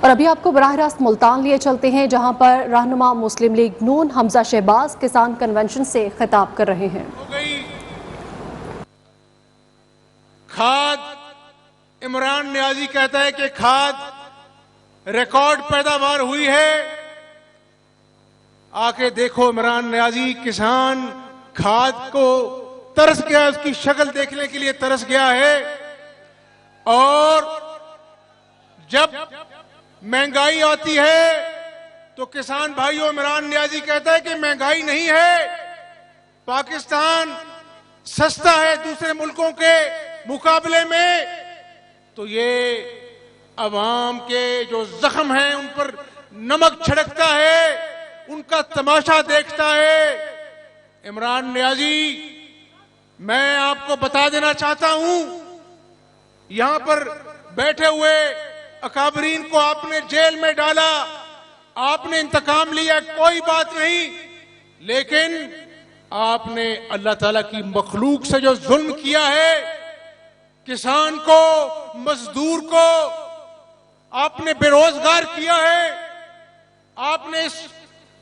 और अभी आपको बराह रास्त मुल्तान लिए चलते हैं, जहां पर रहनुमा मुस्लिम लीग नून हमजा शहबाज किसान कन्वेंशन से खिताब कर रहे हैं। खाद इमरान नियाजी कहता है कि खाद रिकॉर्ड पैदावार हुई है। आके देखो इमरान नियाजी, किसान खाद को तरस गया, उसकी शक्ल देखने के लिए तरस गया है। और जब महंगाई आती है तो किसान भाइयों, इमरान नियाजी कहता है कि महंगाई नहीं है, पाकिस्तान सस्ता है दूसरे मुल्कों के मुकाबले में। तो ये अवाम के जो जख्म हैं उन पर नमक छिड़कता है, उनका तमाशा देखता है। इमरान नियाजी, मैं आपको बता देना चाहता हूं, यहां पर बैठे हुए अकाबरीन को आपने जेल में डाला, आपने इंतकाम लिया, कोई बात नहीं, लेकिन आपने अल्लाह ताला की मखलूक से जो जुल्म किया है, किसान को, मजदूर को आपने बेरोजगार किया है, आपने इस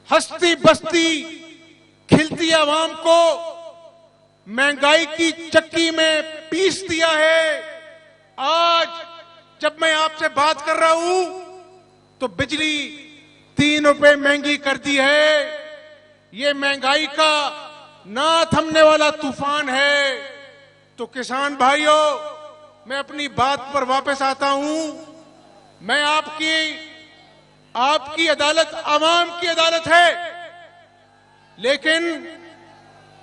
हस्ती बस्ती खिलती आवाम को महंगाई की चक्की में पीस दिया है। आज जब मैं आपसे बात कर रहा हूं तो बिजली 3 रुपए महंगी कर दी है। ये महंगाई का ना थमने वाला तूफान है। तो किसान भाइयों, मैं अपनी बात पर वापस आता हूं। मैं आपकी अदालत आवाम की अदालत है, लेकिन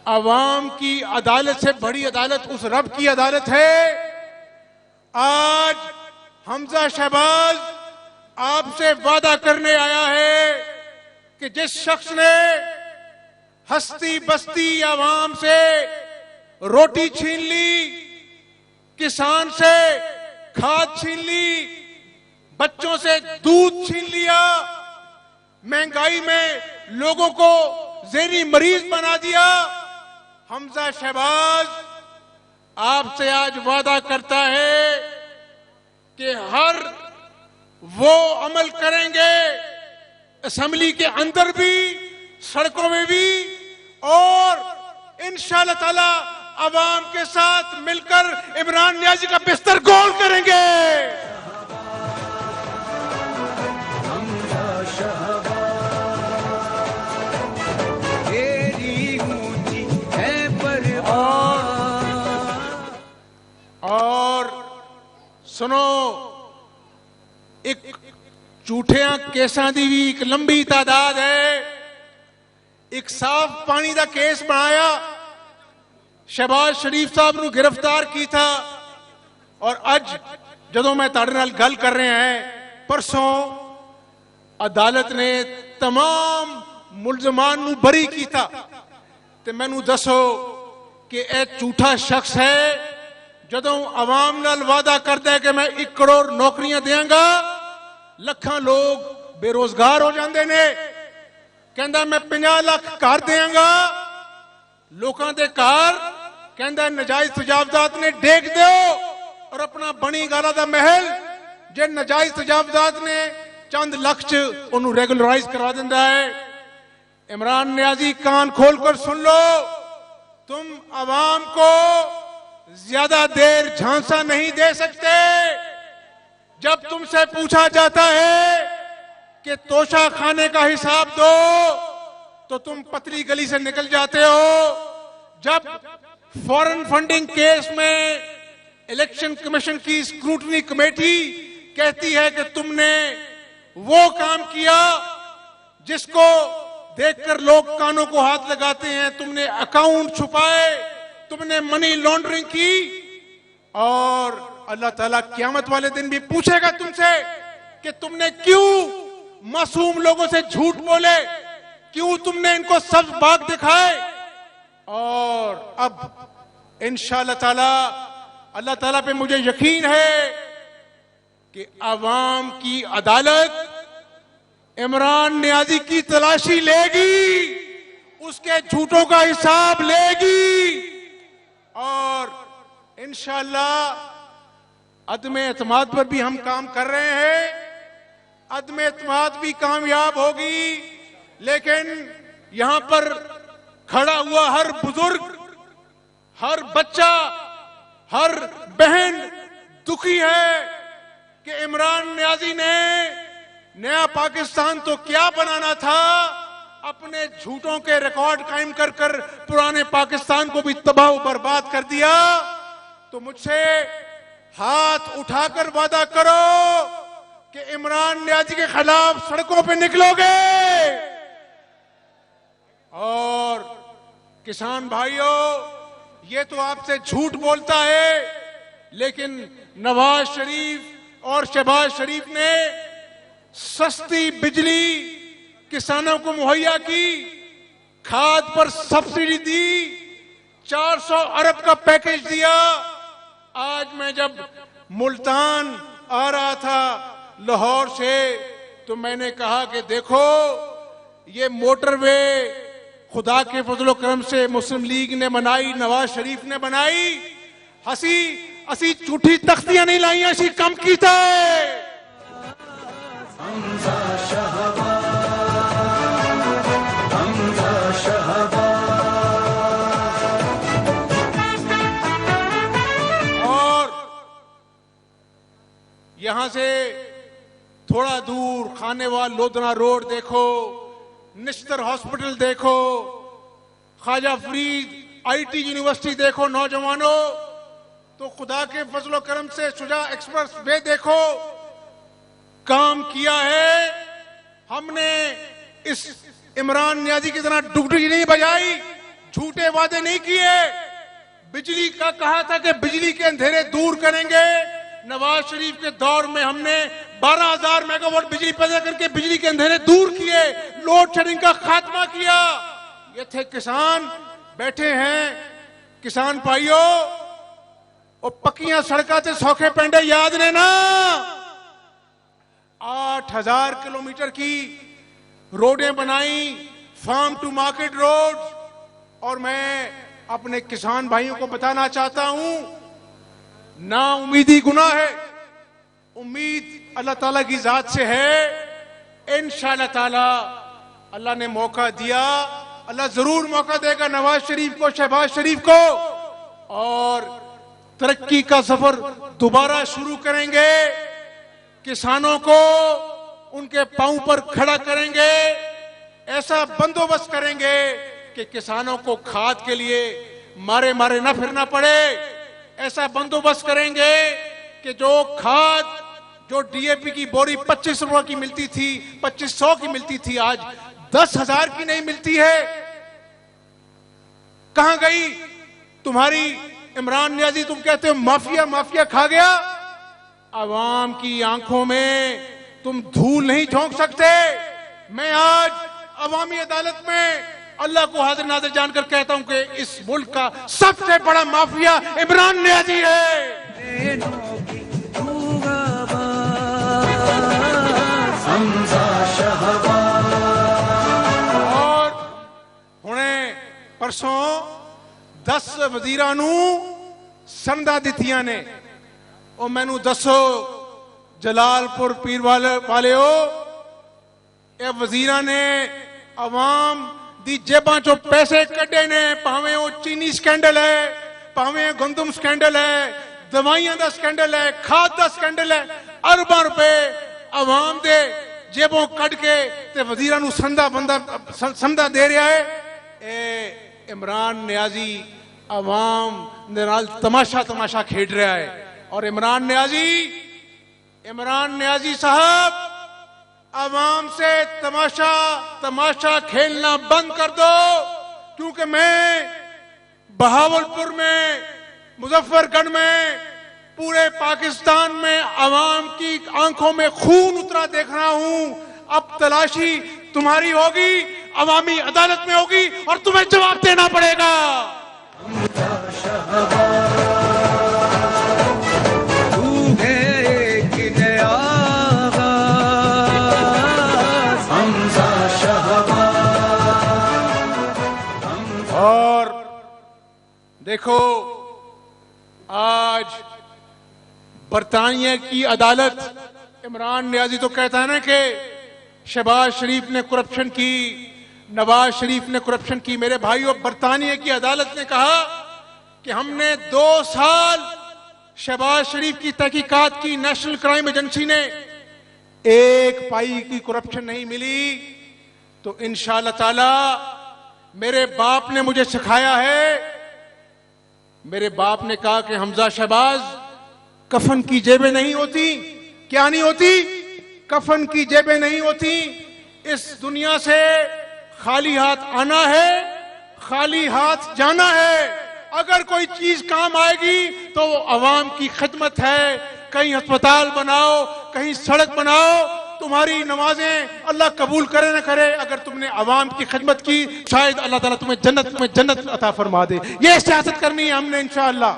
आवाम की अदालत से बड़ी अदालत उस रब की अदालत है। आज हमजा शहबाज आपसे वादा करने आया है कि जिस शख्स ने हस्ती बस्ती आवाम से रोटी छीन ली, किसान से खाद छीन ली, बच्चों से दूध छीन लिया, महंगाई में लोगों को ज़हनी मरीज बना दिया, हमजा शहबाज आपसे आज वादा करता है कि हर वो अमल करेंगे असेंबली के अंदर भी, सड़कों में भी, और इंशाअल्लाह ताला अवाम के साथ मिलकर इमरान नियाजी का बिस्तर गोल करेंगे। और सुनो, एक झूठिया केसां दी भी एक लंबी तादाद है। एक साफ पानी का केस बनाया, शहबाज शरीफ साहब ਨੂੰ गिरफ्तार की था। और अज ਜਦੋਂ मैं ਤੁਹਾਡੇ ਨਾਲ गल कर रहे हैं, परसों अदालत ने तमाम मुलजमान ਨੂੰ बरी किया। ते मैनू दसो कि यह झूठा शख्स है ਜਦੋਂ आवाम नाल वादा करता है कि मैं 1 करोड़ नौकरियां देंगा, ਲੱਖਾਂ लोग बेरोजगार हो जाते ने। कहता मैं 50 ਲੱਖ घर देंगा, लोगों के घर कहता नजायज तजावजात ने डेग दो और अपना बनी गाला दा महल जे नजायज तजावजात ने चंद लख च उन्होंने रेगुलराइज करा दिंदा है। इमरान नियाजी, कान खोलकर सुन लो, तुम आवाम को ज्यादा देर झांसा नहीं दे सकते। जब तुमसे पूछा जाता है कि तोशा खाने का हिसाब दो तो तुम पतली गली से निकल जाते हो। जब फॉरेन फंडिंग केस में इलेक्शन कमीशन की स्क्रूटनी कमेटी कहती है कि तुमने वो काम किया जिसको देखकर लोग कानों को हाथ लगाते हैं, तुमने अकाउंट छुपाए, तुमने मनी लॉन्ड्रिंग की, और अल्लाह ताला क़यामत वाले दिन भी पूछेगा तुमसे कि तुमने क्यों मासूम लोगों से झूठ बोले, क्यों तुमने इनको सब्ज बाग दिखाए। और अब इंशाअल्लाह ताला, अल्लाह ताला पे मुझे यकीन है कि आवाम की अदालत इमरान नियाजी की तलाशी लेगी, उसके झूठों का हिसाब लेगी, और इंशाअल्लाह अदम एतमाद पर भी हम काम कर रहे हैं। अदम एतमाद भी कामयाब होगी, लेकिन यहां पर खड़ा हुआ हर बुजुर्ग, हर बच्चा, हर बहन दुखी है कि इमरान नियाजी ने नया पाकिस्तान तो क्या बनाना था, अपने झूठों के रिकॉर्ड कायम कर कर पुराने पाकिस्तान को भी तबाह बर्बाद कर दिया। तो मुझसे हाथ उठाकर वादा करो कि इमरान नियाजी के खिलाफ सड़कों पे निकलोगे। और किसान भाइयों, ये तो आपसे झूठ बोलता है, लेकिन नवाज शरीफ और शहबाज शरीफ ने सस्ती बिजली किसानों को मुहैया की, खाद पर सब्सिडी दी, 400 अरब का पैकेज दिया। आज मैं जब मुल्तान आ रहा था लाहौर से, तो मैंने कहा कि देखो ये मोटरवे खुदा के फजलो करम से मुस्लिम लीग ने बनाई, नवाज शरीफ ने बनाई, असी झूठी तख्तियां नहीं लाई, असी कम कीता है। और यहां से थोड़ा दूर खानेवाल लोधना रोड देखो, निश्तर हॉस्पिटल देखो, ख्वाजा फरीद आईटी यूनिवर्सिटी देखो नौजवानों, तो खुदा के फजलो करम से शुजा एक्सप्रेस वे देखो, काम किया है हमने। इस इमरान नियाजी की तरह डुगडुगी नहीं बजाई, झूठे वादे नहीं किए। बिजली का कहा था कि बिजली के अंधेरे दूर करेंगे। नवाज शरीफ के दौर में हमने 12,000 मेगावाट बिजली पैदा करके बिजली के अंधेरे दूर किए, लोड शेडिंग का खात्मा किया। ये थे किसान बैठे हैं। किसान भाइयों, और पक्कियां सड़का से सौखे पेंडे याद ने ना, 8,000 किलोमीटर की रोडें बनाई, फार्म टू मार्केट रोड। और मैं अपने किसान भाइयों को बताना चाहता हूं, ना उम्मीदी गुनाह है, उम्मीद अल्लाह ताला की जात से है। इंशाअल्लाह ताला अल्लाह ने मौका दिया, अल्लाह जरूर मौका देगा नवाज शरीफ को, शहबाज शरीफ को, और तरक्की का सफर दोबारा शुरू करेंगे। किसानों को उनके पांव पर खड़ा करेंगे, ऐसा बंदोबस्त करेंगे कि किसानों को खाद के लिए मारे मारे ना फिरना पड़े। ऐसा बंदोबस्त करेंगे कि जो खाद, जो डीएपी की बोरी 25 रुपए की मिलती थी, 2500 की मिलती थी, आज 10,000 की नहीं मिलती है। कहां गई तुम्हारी इमरान नियाजी? तुम कहते हो माफिया माफिया खा गया। आवाम की आंखों में तुम धूल नहीं झोंक सकते। मैं आज अवामी अदालत में अल्लाह को हाजिर नाजिर जानकर कहता हूं कि इस मुल्क का सबसे बड़ा माफिया इमरान नियाजी है। और हुणे परसों 10 वजीरां नू संदा दित्तियां ने। और मैनू दसो जलालपुर पीर वालेओ, ये वजीरां ने अवाम दी जेबां चो पैसे कड्डे ने, भावें वो चीनी स्कैंडल है, भावें गंदम स्कैंडल है, दवाइयां दा स्कैंडल है, खाद दा स्कैंडल है। अरबां रुपए अवाम दे जेबों कट के ते वजीरां नू संदा दे रहा है। ए इमरान नियाजी अवाम दे नाल तमाशा खेड रहा है। और इमरान नियाजी साहब, अवाम से तमाशा खेलना बंद कर दो, क्योंकि मैं बहावलपुर में, मुजफ्फरगढ़ में, पूरे पाकिस्तान में अवाम की आंखों में खून उतरा देख रहा हूं। अब तलाशी तुम्हारी होगी, अवामी अदालत में होगी, और तुम्हें जवाब देना पड़ेगा। और देखो, आज बरतानिया की अदालत इमरान नियाजी तो कहता है ना कि शहबाज शरीफ ने करप्शन की, नवाज शरीफ ने करप्शन की। मेरे भाइयों, बरतानिया की अदालत ने कहा कि हमने 2 साल शहबाज शरीफ की तहकीकात की, नेशनल क्राइम एजेंसी ने, 1 पाई की करप्शन नहीं मिली। तो इंशाअल्लाह ताला मेरे बाप ने मुझे सिखाया है, मेरे बाप ने कहा कि हमजा शहबाज, कफन की जेबें नहीं होती। क्या नहीं होती? कफन की जेबें नहीं होती। इस दुनिया से खाली हाथ आना है, खाली हाथ जाना है। अगर कोई चीज काम आएगी तो वो अवाम की खिदमत है। कहीं अस्पताल बनाओ, कहीं सड़क बनाओ, तुम्हारी नमाजें अल्लाह कबूल करे ना करे, अगर तुमने अवाम की खिदमत की, शायद अल्लाह ताला तुम्हें जन्नत अता फरमा दे। ये सियासत करनी है हमने इंशाअल्लाह।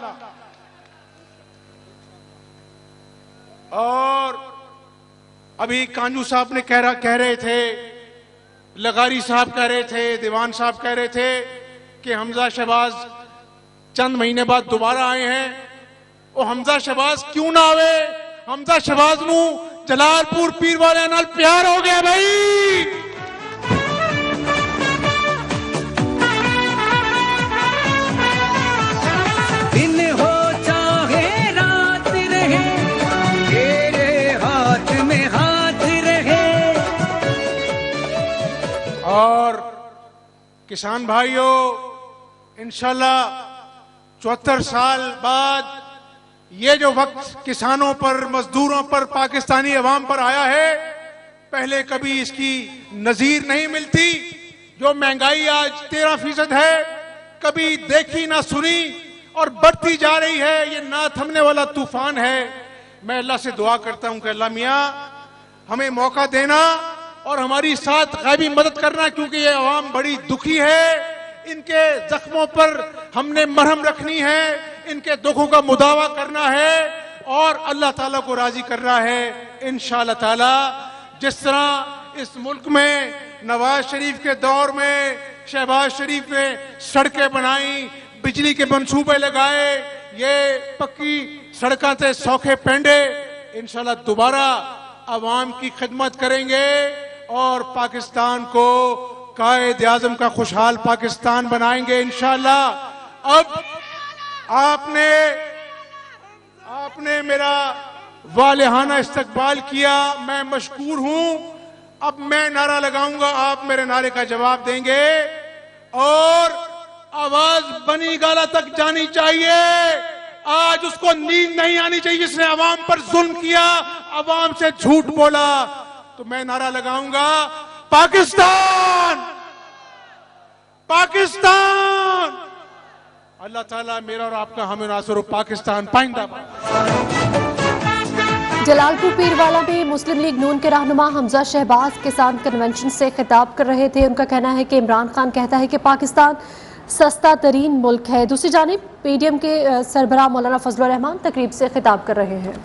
और अभी कांजू साहब ने कह रहे थे, लगारी साहब कह रहे थे, दीवान साहब कह रहे थे कि हमजा शहबाज चंद महीने बाद दोबारा आए हैं। वो हमजा शहबाज क्यों ना आवे? हमजा शहबाज नू जलालपुर पीर वाले नाल प्यार हो गया भाई। दिन हो चाहे रात रहे, तेरे हाथ में हाथ रहे। और किसान भाइयों, इंशाल्लाह 74 साल बाद ये जो वक्त किसानों पर, मजदूरों पर, पाकिस्तानी अवाम पर आया है, पहले कभी इसकी नजीर नहीं मिलती। जो महंगाई आज 13% है, कभी देखी ना सुनी और बढ़ती जा रही है। ये ना थमने वाला तूफान है। मैं अल्लाह से दुआ करता हूं कि अल्लाह मियां हमें मौका देना और हमारी साथ गैबी मदद करना, क्योंकि ये अवाम बड़ी दुखी है। इनके जख्मों पर हमने मरहम रखनी है, इनके दुखों का मुदावा करना है और अल्लाह ताला को राजी करना है इंशाअल्लाह ताला। जिस तरह इस मुल्क में नवाज शरीफ के दौर में शहबाज शरीफ ने सड़कें बनाई, बिजली के मंसूबे लगाए, ये पक्की सड़कों से सौखे पेंडे, इंशाअल्लाह दोबारा अवाम की खिदमत करेंगे और पाकिस्तान को कायद आज़म का खुशहाल पाकिस्तान बनाएंगे इंशाअल्लाह। अब आपने मेरा वालिहाना इस्तकबाल किया, मैं मशकूर हूं। अब मैं नारा लगाऊंगा, आप मेरे नारे का जवाब देंगे और आवाज बनी गाला तक जानी चाहिए। आज उसको नींद नहीं आनी चाहिए जिसने अवाम पर जुल्म किया, अवाम से झूठ बोला। तो मैं नारा लगाऊंगा, पाकिस्तान पाकिस्तान। अल्लाह ताला मेरा और आपका हमें नासर हो। पाकिस्तान पाइंदा। जलालपुर पीरवाला में मुस्लिम लीग नून के रहनुमा हमजा शहबाज किसान कन्वेंशन से खिताब कर रहे थे। उनका कहना है कि इमरान खान कहता है कि पाकिस्तान सस्ता तरीन मुल्क है। दूसरी जानिब पीडीएम के सरबराह मौलाना फजलुर रहमान तकरीब से खिताब कर रहे हैं।